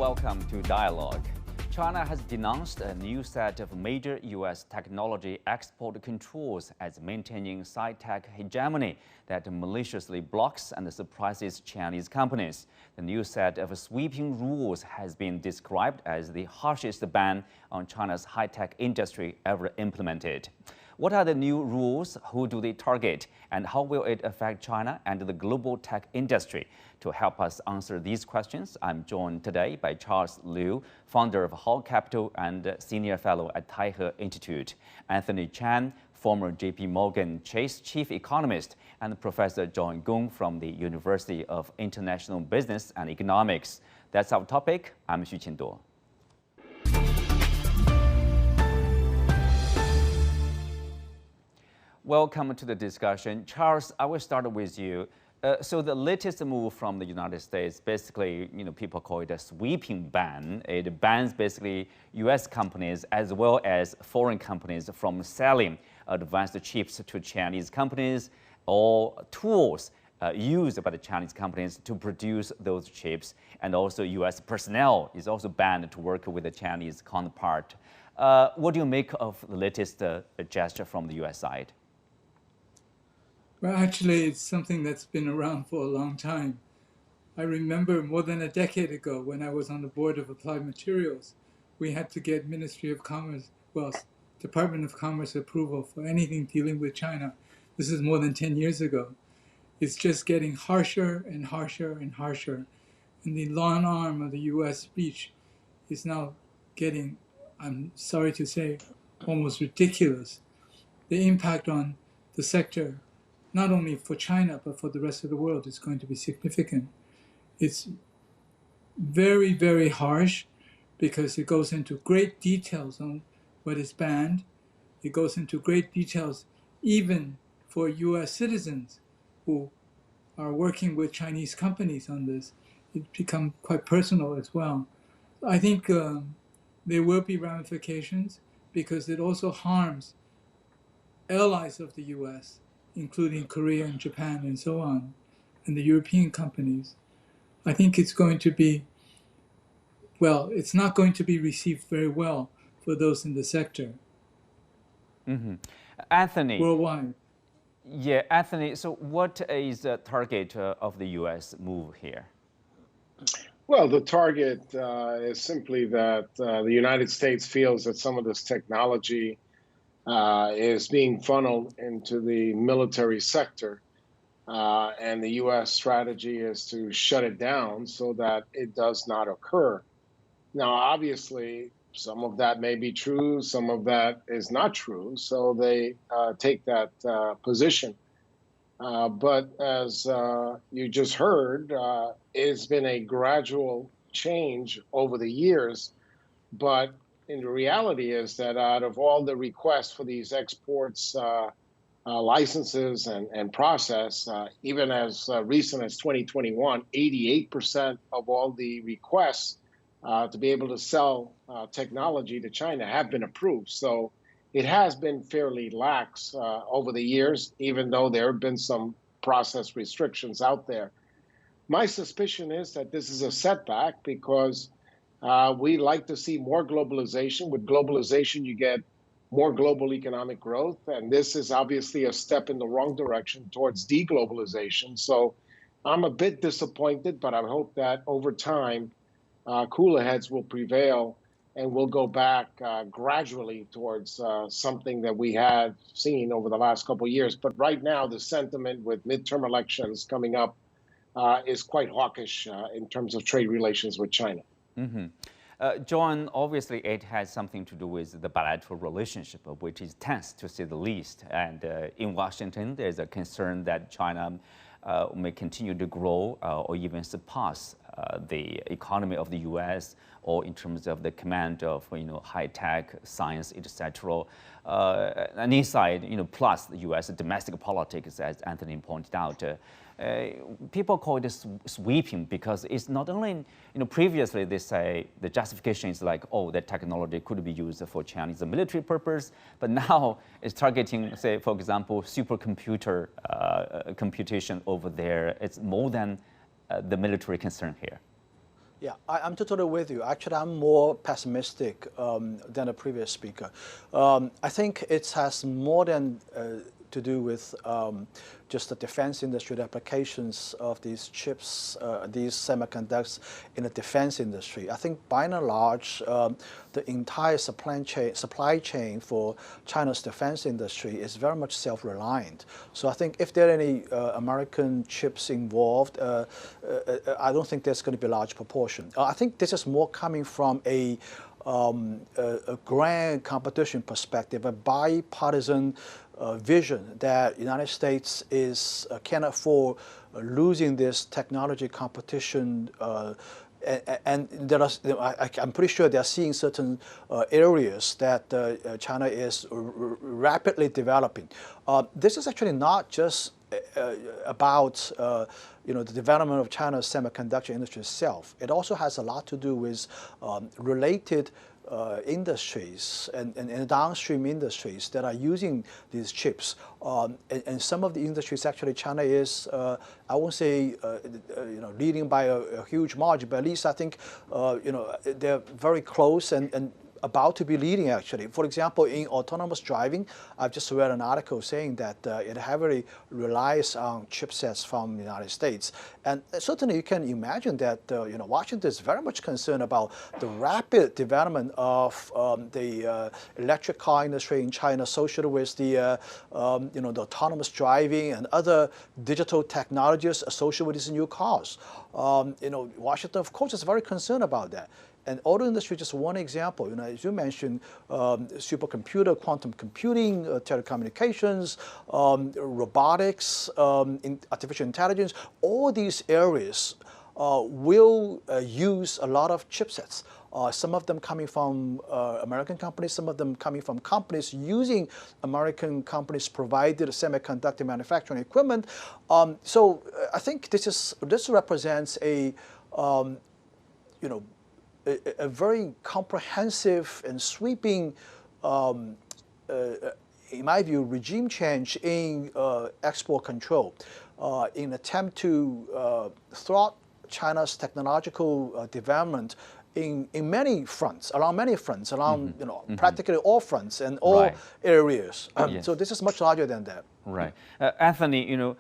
welcome to Dialogue. China has denounced a new set of major U.S. technology export controls as maintaining sci-tech hegemony that maliciously blocks and suppresses Chinese companies. The new set of sweeping rules has been described as the harshest ban on China's high-tech industry ever implemented. What are the new rules? Who do they target? And how will it affect China and the global tech industry? To help us answer these questions, I'm joined today by Charles Liu, founder of HAO Capital and senior fellow at Taihe Institute, Anthony Chan, former JPMorgan Chase chief economist, and Professor Gong from the University of International Business and Economics. That's our topic. I'm Xu Qinduo. Welcome to the discussion. Charles, I will start with you. So the latest move from the United States, basically, people call it a sweeping ban. It bans basically U.S. companies as well as foreign companies from selling advanced chips to Chinese companies or tools used by the Chinese companies to produce those chips. And also U.S. personnel is also banned to work with the Chinese counterpart. What do you make of the latest gesture from the U.S. side? Well, actually, it's something that's been around for a long time. I remember more than a decade ago when I was on the board of Applied Materials, we had to get Ministry of Commerce, Department of Commerce approval for anything dealing with China. This is more than 10 years ago. It's just getting harsher and harsher and harsher. And the long arm of the US reach is now getting, I'm sorry to say, almost ridiculous. The impact on the sector, not only for China, but for the rest of the world, is going to be significant. It's very, very harsh because it goes into great details on what is banned. It goes into great details even for US citizens who are working with Chinese companies on this. It's become quite personal as well. I think there will be ramifications because it also harms allies of the US, including Korea and Japan and so on, and the European companies. I think it's going to be, it's not going to be received very well for those in the sector. Mm-hmm. Anthony. Worldwide. Yeah, Anthony, so what is the target of the U.S. move here? Well, the target is simply that the United States feels that some of this technology is being funneled into the military sector, and the U.S. strategy is to shut it down so that it does not occur. Now, obviously, some of that may be true, some of that is not true, so they take that position. But as you just heard, it's been a gradual change over the years, but the reality is that out of all the requests for these exports, licenses and process, even as recent as 2021, 88% of all the requests to be able to sell technology to China have been approved. So it has been fairly lax over the years, even though there have been some process restrictions out there. My suspicion is that this is a setback because we like to see more globalization. With globalization, you get more global economic growth. And this is obviously a step in the wrong direction towards deglobalization. So I'm a bit disappointed, but I hope that over time, cooler heads will prevail and we'll go back gradually towards something that we have seen over the last couple of years. But right now, the sentiment with midterm elections coming up is quite hawkish in terms of trade relations with China. Mm-hmm. John, obviously it has something to do with the bilateral relationship, which is tense to say the least. And in Washington, there's a concern that China may continue to grow or even surpass the economy of the U.S. or in terms of the command of high-tech, science, etc. And inside, plus the U.S. domestic politics, as Anthony pointed out. People call it sweeping because it's not only, previously they say the justification is like, oh, that technology could be used for Chinese military purpose, but now it's targeting, say, for example, supercomputer computation over there. It's more than the military concern here. Yeah, I'm totally with you. Actually, I'm more pessimistic than the previous speaker. I think it has more than to do with just the defense industry, the applications of these chips, these semiconductors in the defense industry. I think by and large, the entire supply chain for China's defense industry is very much self-reliant. So I think if there are any American chips involved, I don't think there's going to be a large proportion. I think this is more coming from a grand competition perspective, a bipartisan vision that the United States can't afford losing this technology competition. And there are, I'm pretty sure they are seeing certain areas that China is rapidly developing. This is actually not just about the development of China's semiconductor industry itself. It also has a lot to do with related industries and downstream industries that are using these chips. And some of the industries actually China is, I won't say, leading by a huge margin, but at least I think, they're very close and about to be leading, actually. For example, in autonomous driving, I've just read an article saying that it heavily relies on chipsets from the United States. And certainly you can imagine that Washington is very much concerned about the rapid development of the electric car industry in China associated with the autonomous driving and other digital technologies associated with these new cars. Washington, of course, is very concerned about that. And auto industry, just one example, as you mentioned, supercomputer, quantum computing, telecommunications, robotics, artificial intelligence, all these areas will use a lot of chipsets. Some of them coming from American companies, some of them coming from companies using American companies provided semiconductor manufacturing equipment. So I think this represents a very comprehensive and sweeping, in my view, regime change in export control, in an attempt to thwart China's technological development in many fronts, around practically all fronts and all areas. Yes. So this is much larger than that. Right. Anthony,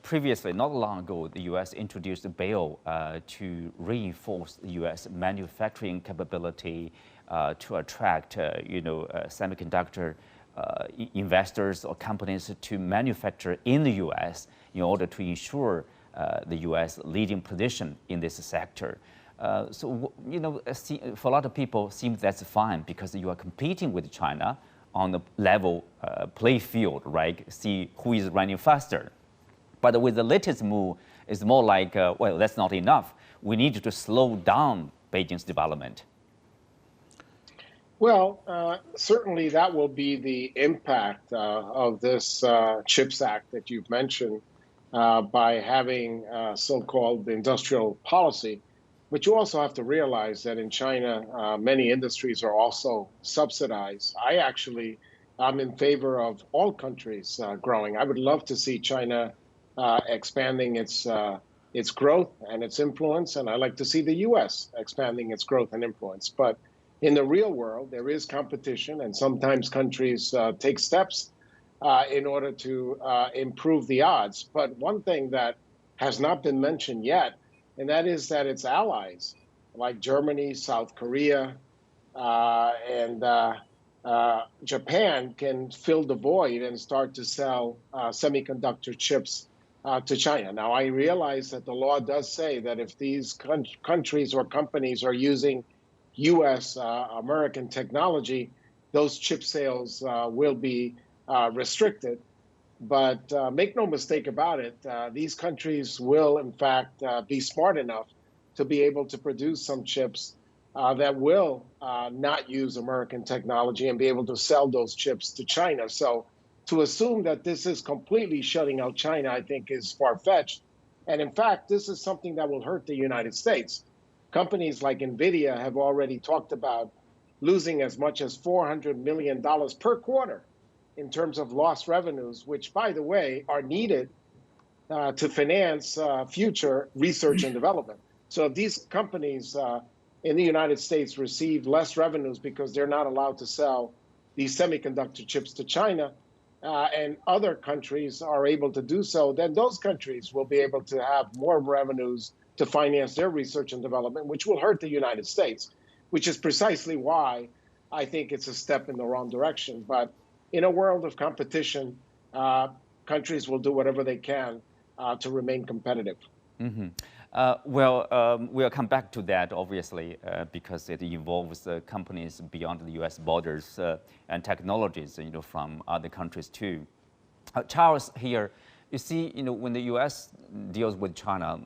previously, not long ago, the U.S. introduced a bill to reinforce the U.S. manufacturing capability to attract, semiconductor investors or companies to manufacture in the U.S. in order to ensure the U.S. leading position in this sector. For a lot of people, seems that's fine because you are competing with China on the level play field, right? See who is running faster. But with the latest move, it's more like, well, that's not enough. We need to slow down Beijing's development. Well, certainly that will be the impact of this CHIPS Act that you've mentioned by having so-called industrial policy. But you also have to realize that in China, many industries are also subsidized. I'm in favor of all countries growing. I would love to see China expanding its growth and its influence, and I like to see the U.S. expanding its growth and influence. But in the real world, there is competition, and sometimes countries take steps in order to improve the odds. But one thing that has not been mentioned yet, and that is that its allies, like Germany, South Korea, and Japan, can fill the void and start to sell semiconductor chips to China. Now, I realize that the law does say that if these countries or companies are using U.S. American technology, those chip sales will be restricted. But make no mistake about it, these countries will, in fact, be smart enough to be able to produce some chips that will not use American technology and be able to sell those chips to China. So to assume that this is completely shutting out China, I think, is far-fetched. And in fact, this is something that will hurt the United States. Companies like NVIDIA have already talked about losing as much as $400 million per quarter in terms of lost revenues, which, by the way, are needed to finance future research and development. So if these companies in the United States receive less revenues because they're not allowed to sell these semiconductor chips to China, and other countries are able to do so, then those countries will be able to have more revenues to finance their research and development, which will hurt the United States, which is precisely why I think it's a step in the wrong direction. But in a world of competition, countries will do whatever they can to remain competitive. Mm-hmm. We'll come back to that, obviously, because it involves companies beyond the U.S. borders and technologies, from other countries too. Charles, here, you see, when the U.S. deals with China,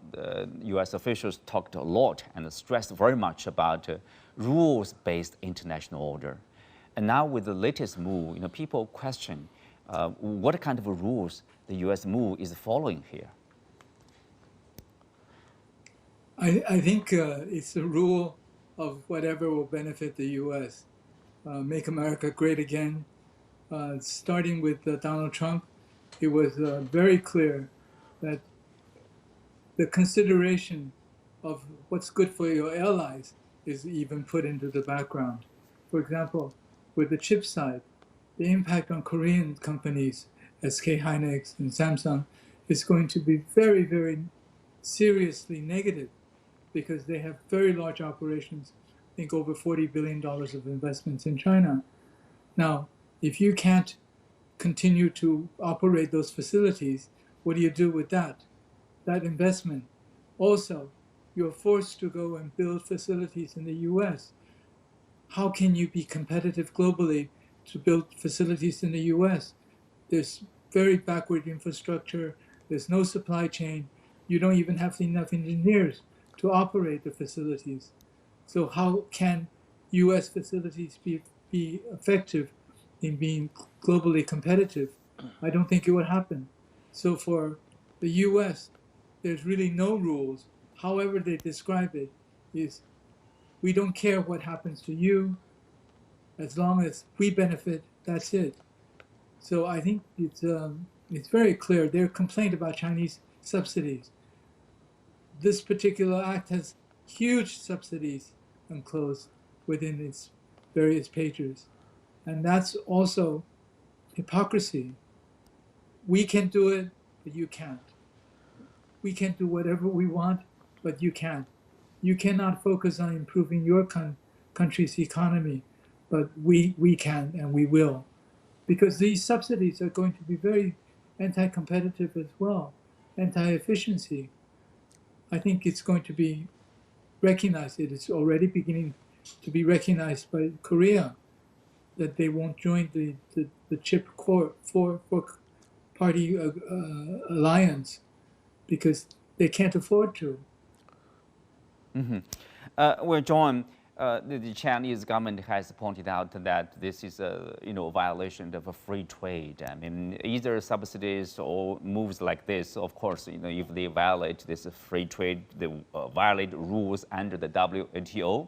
U.S. officials talked a lot and stressed very much about rules-based international order. And now with the latest move, people question what kind of rules the U.S. move is following here. I think it's the rule of whatever will benefit the U.S. Make America great again. Starting with Donald Trump, it was very clear that the consideration of what's good for your allies is even put into the background. For example, with the chip side, the impact on Korean companies, SK Hynix and Samsung, is going to be very, very seriously negative, because they have very large operations, I think over $40 billion of investments in China. Now, if you can't continue to operate those facilities, what do you do with that investment? Also, you're forced to go and build facilities in the US. How can you be competitive globally to build facilities in the US? There's very backward infrastructure, there's no supply chain, you don't even have enough engineers to operate the facilities. So how can US facilities be effective in being globally competitive? I don't think it would happen. So for the US, there's really no rules. However they describe it is, we don't care what happens to you, as long as we benefit, that's it. So I think it's very clear their complaint about Chinese subsidies. This particular act has huge subsidies enclosed within its various pages. And that's also hypocrisy. We can do it, but you can't. We can do whatever we want, but you can't. You cannot focus on improving your country's economy, but we can and we will. Because these subsidies are going to be very anti-competitive as well, anti-efficiency. I think it's going to be recognized. It is already beginning to be recognized by Korea that they won't join the chip core four-party alliance because they can't afford to. Well, John, the Chinese government has pointed out that this is a violation of a free trade. I mean, either subsidies or moves like this. Of course, if they violate this free trade, they violate rules under the WTO.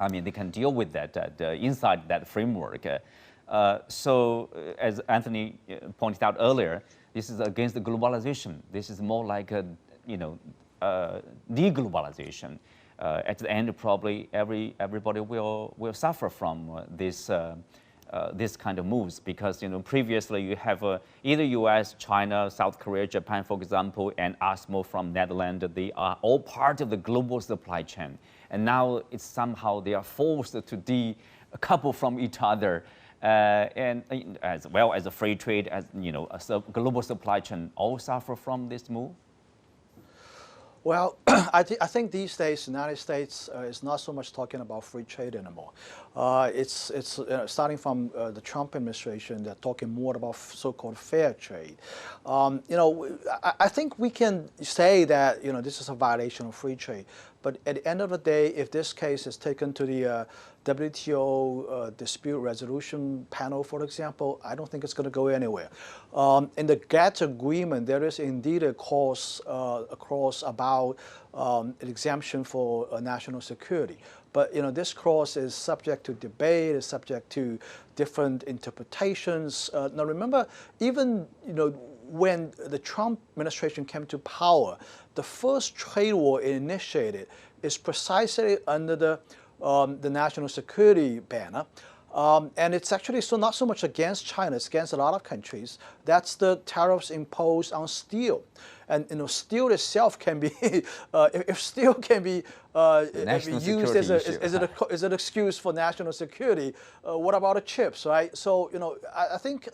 I mean, they can deal with that inside that framework. So, as Anthony pointed out earlier, this is against the globalization. This is more like a deglobalization. At the end, probably everybody will suffer from this kind of moves, because previously you have either U.S., China, South Korea, Japan, for example, and ASMO from Netherlands. They are all part of the global supply chain, and now it's somehow they are forced to decouple from each other, and as well as a free trade, as a global supply chain, all suffer from this move. Well, I think these days the United States is not so much talking about free trade anymore. It's starting from the Trump administration, they're talking more about so-called fair trade. I think we can say that this is a violation of free trade, but at the end of the day, if this case is taken to the WTO dispute resolution panel, for example, I don't think it's going to go anywhere. In the GATT agreement, there is indeed a clause about an exemption for national security. But this clause is subject to debate, is subject to different interpretations. Now remember, even when the Trump administration came to power, the first trade war it initiated is precisely under the national security banner. And it's actually not so much against China, it's against a lot of countries. That's the tariffs imposed on steel. And steel itself can be, if steel can be used as an excuse for national security, what about the chips, right? So I think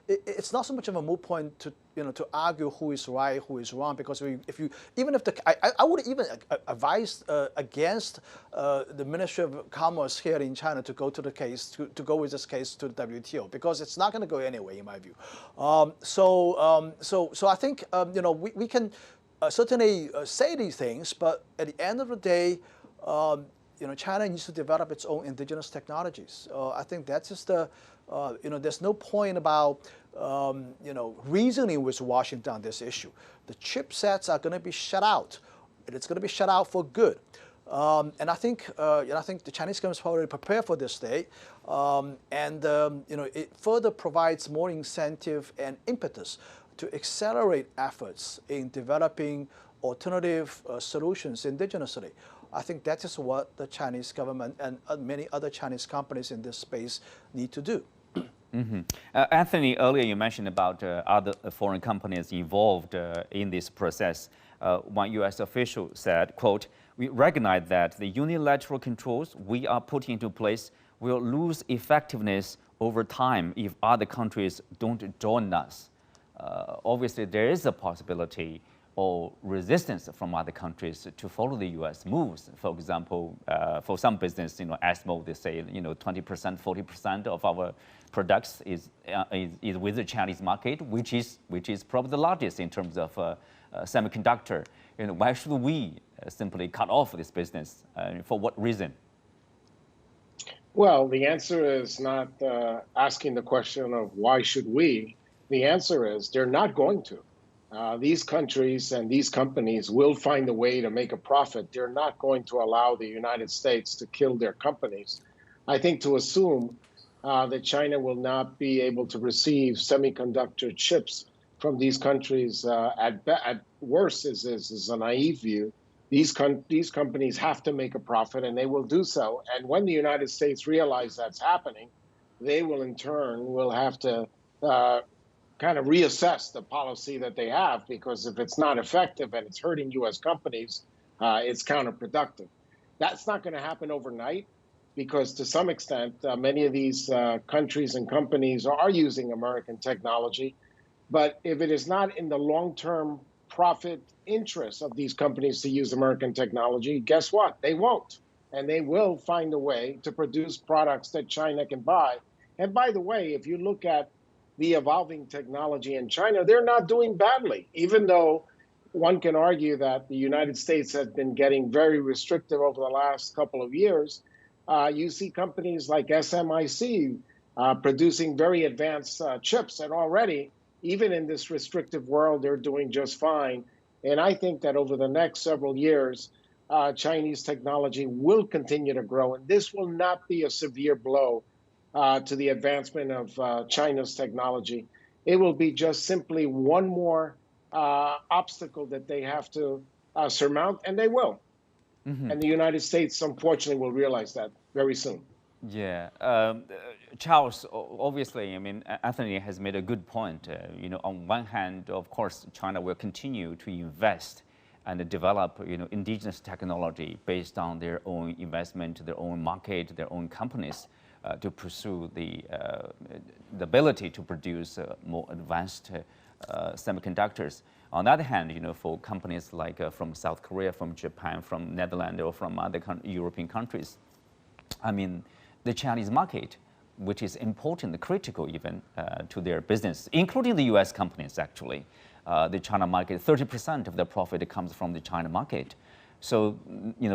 it's not so much of a moot point to to argue who is right, who is wrong, because I would even advise against the Ministry of Commerce here in China to go to the case to go with this case to the WTO, because it's not going to go anywhere in my view. So I think we can certainly say these things, but at the end of the day, China needs to develop its own indigenous technologies. I think that's just there's no point about reasoning with Washington on this issue. The chipsets are going to be shut out, and it's going to be shut out for good. And I think the Chinese government is already prepared for this day, it further provides more incentive and impetus to accelerate efforts in developing alternative solutions indigenously. I think that is what the Chinese government and many other Chinese companies in this space need to do. Mm-hmm. Anthony, earlier you mentioned about other foreign companies involved in this process. One U.S. official said, quote, "We recognize that the unilateral controls we are putting into place will lose effectiveness over time if other countries don't join us." Obviously, there is a possibility or resistance from other countries to follow the U.S. moves. For example, for some business, ASMO, they say, 20%, 40% of our products is with the Chinese market, which is probably the largest in terms of semiconductor. Why should we simply cut off this business? For what reason? Well, the answer is not asking the question of why should we. The answer is they're not going to. These countries and these companies will find a way to make a profit. They're not going to allow the United States to kill their companies. I think to assume that China will not be able to receive semiconductor chips from these countries at worst is a naive view. These companies have to make a profit, and they will do so. And when the United States realize that's happening, they will in turn have to kind of reassess the policy that they have, because if it's not effective and it's hurting U.S. companies, it's counterproductive. That's not going to happen overnight, because to some extent, many of these countries and companies are using American technology. But if it is not in the long-term profit interest of these companies to use American technology, guess what? They won't. And they will find a way to produce products that China can buy. And by the way, if you look at the evolving technology in China, they're not doing badly, even though one can argue that the United States has been getting very restrictive over the last couple of years. You see companies like SMIC producing very advanced chips, and already, even in this restrictive world, they're doing just fine. And I think that over the next several years, Chinese technology will continue to grow, and this will not be a severe blow to the advancement of China's technology. It will be just simply one more obstacle that they have to surmount, and they will. Mm-hmm. And the United States, unfortunately, will realize that very soon. Yeah. Charles, obviously, Anthony has made a good point. On one hand, of course, China will continue to invest and develop, indigenous technology based on their own investment, their own market, their own companies. To pursue the ability to produce more advanced semiconductors. On the other hand, for companies like from South Korea, from Japan, from Netherlands, or from other European countries, the Chinese market, which is important, critical even to their business, including the U.S. companies actually. The China market, 30% of their profit comes from the China market. So,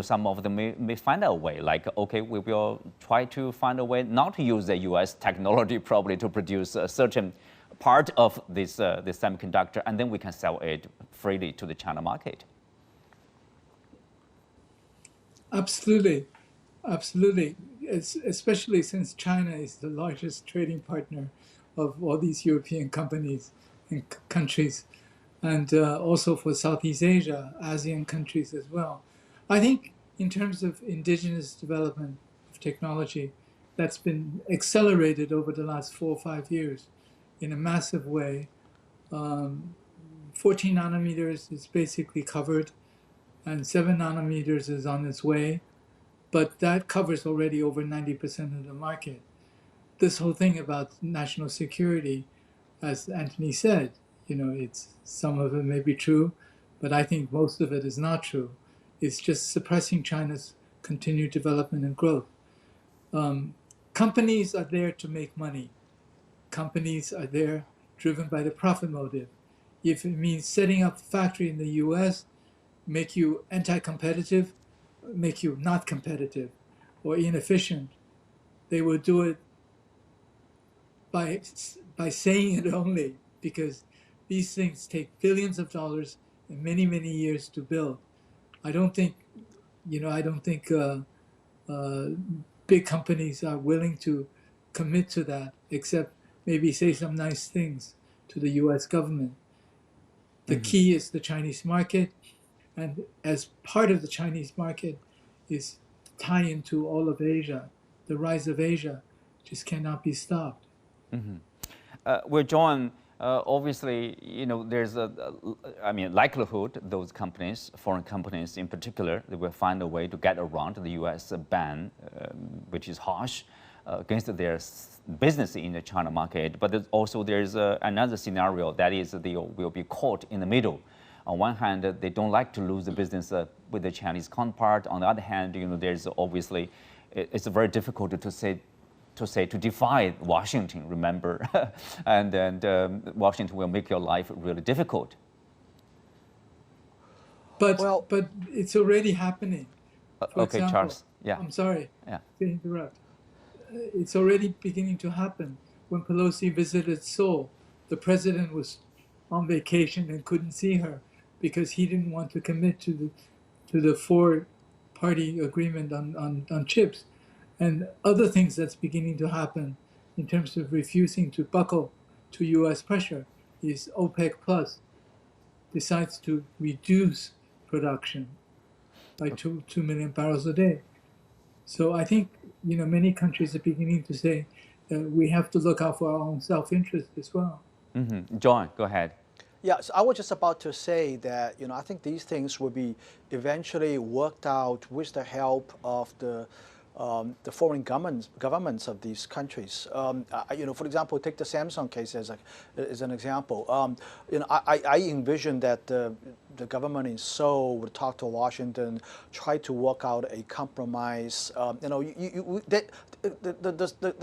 some of them may find a way, like, okay, we will try to find a way not to use the U.S. technology probably to produce a certain part of this semiconductor, and then we can sell it freely to the China market. Absolutely. Absolutely. Especially since China is the largest trading partner of all these European companies in countries, and also for Southeast Asia, ASEAN countries as well. I think in terms of indigenous development of technology, that's been accelerated over the last 4 or 5 years in a massive way. 14 nanometers is basically covered, and 7 nanometers is on its way, but that covers already over 90% of the market. This whole thing about national security, as Anthony said, it's some of it may be true, but I think most of it is not true. It's just suppressing China's continued development and growth. Companies are there to make money. Companies are there driven by the profit motive. If it means setting up a factory in the US, make you anti-competitive, make you not competitive or inefficient, they will do it by saying it only, because these things take billions of dollars and many, many years to build. I don't think big companies are willing to commit to that, except maybe say some nice things to the US government. The key is the Chinese market, and as part of the Chinese market is tie into all of Asia. The rise of Asia just cannot be stopped. Well, John, obviously, there's likelihood those companies, foreign companies in particular, they will find a way to get around the U.S. ban, which is harsh against their business in the China market. But there's another scenario, that is they will be caught in the middle. On one hand, they don't like to lose the business with the Chinese counterpart. On the other hand, there's obviously, it's very difficult to defy Washington, remember, and Washington will make your life really difficult. But it's already happening. For Okay, example, Charles. Yeah. I'm sorry to interrupt. It's already beginning to happen. When Pelosi visited Seoul, the president was on vacation and couldn't see her because he didn't want to commit to the four-party agreement on chips. And other things that's beginning to happen in terms of refusing to buckle to U.S. pressure is OPEC Plus decides to reduce production by 2 million barrels a day. So I think many countries are beginning to say that we have to look out for our own self-interest as well. John, go ahead. Yeah, so I was just about to say that I think these things will be eventually worked out with the help of the foreign governments of these countries. For example, take the Samsung case as an example. I envision that the government in Seoul would talk to Washington, try to work out a compromise. The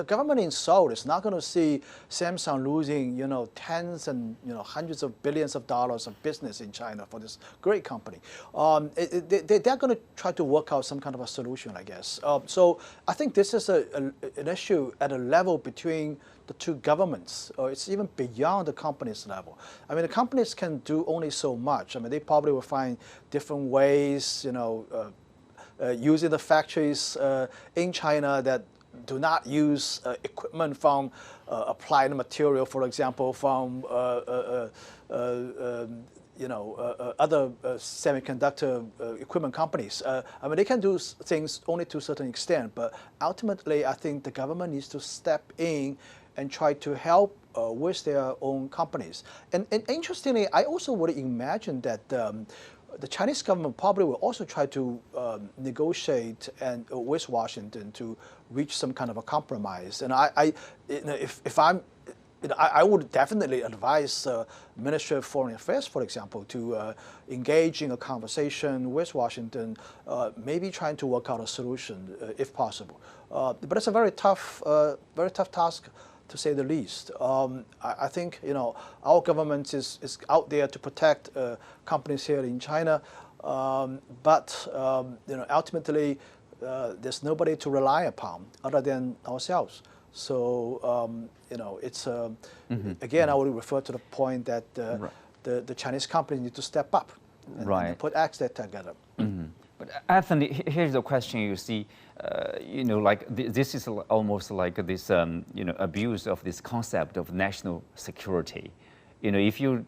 government in Seoul is not going to see Samsung losing tens and hundreds of billions of dollars of business in China for this great company. They're going to try to work out some kind of a solution, I guess. So I think this is an issue at a level between the two governments, or it's even beyond the company's level. I mean, the companies can do only so much. I mean, they probably will find different ways, using the factories in China that do not use equipment from applied material, for example, from other semiconductor equipment companies. I mean, they can do things only to a certain extent, but ultimately, I think the government needs to step in and try to help with their own companies. And interestingly, I also would imagine that the Chinese government probably will also try to negotiate with Washington to reach some kind of a compromise. And I would definitely advise Ministry of Foreign Affairs, for example, to engage in a conversation with Washington, maybe trying to work out a solution if possible. But it's a very tough task, to say the least. I think our government is out there to protect companies here in China, but ultimately there's nobody to rely upon other than ourselves. So it's again, I would refer to the point that the Chinese companies need to step up and put acts together. But Anthony, here's the question. You see, this is almost like this, abuse of this concept of national security. if you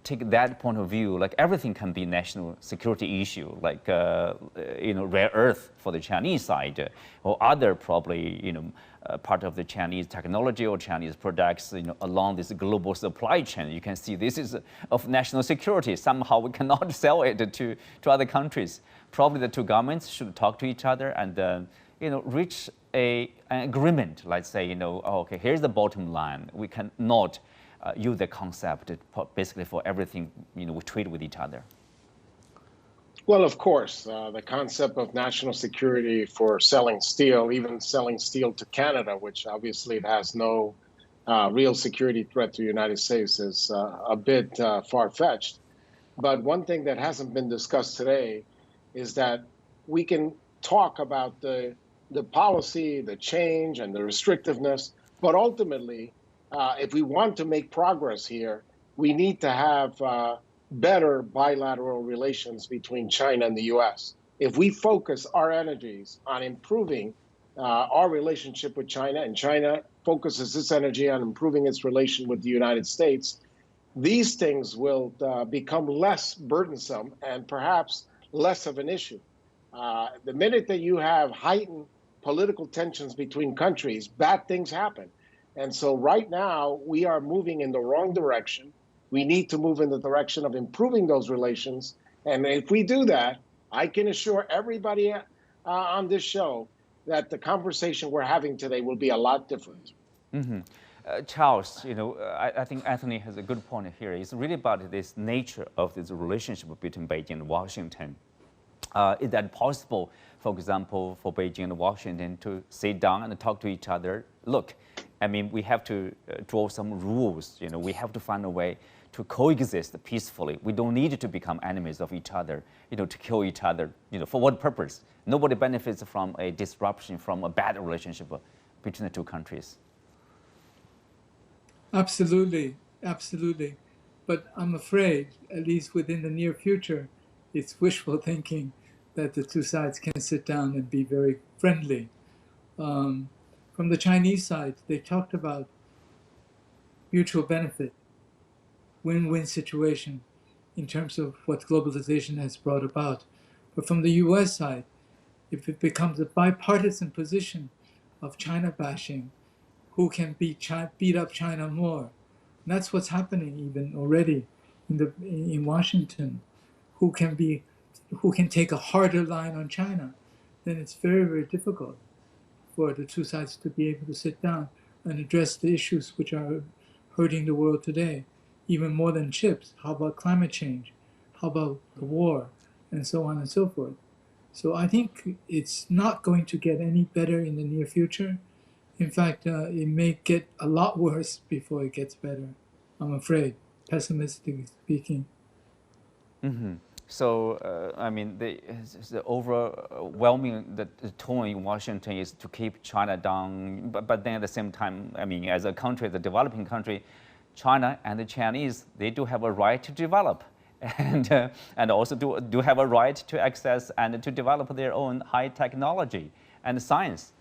take that point of view, like everything can be national security issue, like rare earth for the Chinese side, or other probably part of the Chinese technology or Chinese products along this global supply chain. You can see this is of national security. Somehow we cannot sell it to other countries. Probably the two governments should talk to each other and reach an agreement. Let's say okay, here's the bottom line. We cannot use the concept basically for everything we trade with each other. Well, of course, the concept of national security for selling steel, even selling steel to Canada, which obviously it has no real security threat to the United States, is a bit far-fetched. But one thing that hasn't been discussed today is that we can talk about the policy, the change, and the restrictiveness, but ultimately, if we want to make progress here, we need to have better bilateral relations between China and the U.S. If we focus our energies on improving our relationship with China, and China focuses its energy on improving its relation with the United States, these things will become less burdensome and perhaps less of an issue. The minute that you have heightened political tensions between countries, bad things happen. And so right now, we are moving in the wrong direction. We need to move in the direction of improving those relations. And if we do that, I can assure everybody on this show that the conversation we're having today will be a lot different. Mm-hmm. Charles, I think Anthony has a good point here. It's really about this nature of this relationship between Beijing and Washington. Is that possible, for example, for Beijing and Washington to sit down and talk to each other? Look, I mean, we have to draw some rules. We have to find a way to coexist peacefully. We don't need to become enemies of each other, to kill each other. For what purpose? Nobody benefits from a disruption, from a bad relationship between the two countries. Absolutely, absolutely. But I'm afraid, at least within the near future, it's wishful thinking that the two sides can sit down and be very friendly. From the Chinese side, they talked about mutual benefit, win-win situation in terms of what globalization has brought about. But from the US side, if it becomes a bipartisan position of China bashing, who can beat up China more? And that's what's happening even already in Washington. Who can take a harder line on China? Then it's very, very difficult for the two sides to be able to sit down and address the issues which are hurting the world today, even more than chips. How about climate change? How about the war? And so on and so forth. So I think it's not going to get any better in the near future. In fact, it may get a lot worse before it gets better, I'm afraid, pessimistically speaking. Mm-hmm. So, I mean, the overwhelming the tone in Washington is to keep China down, but then at the same time, I mean, as a country, the developing country, China and the Chinese, they do have a right to develop, and also do have a right to access and to develop their own high technology and science.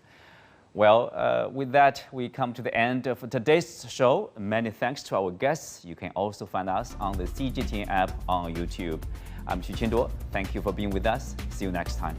Well, with that, we come to the end of today's show. Many thanks to our guests. You can also find us on the CGTN app on YouTube. I'm Xu Qinduo. Thank you for being with us. See you next time.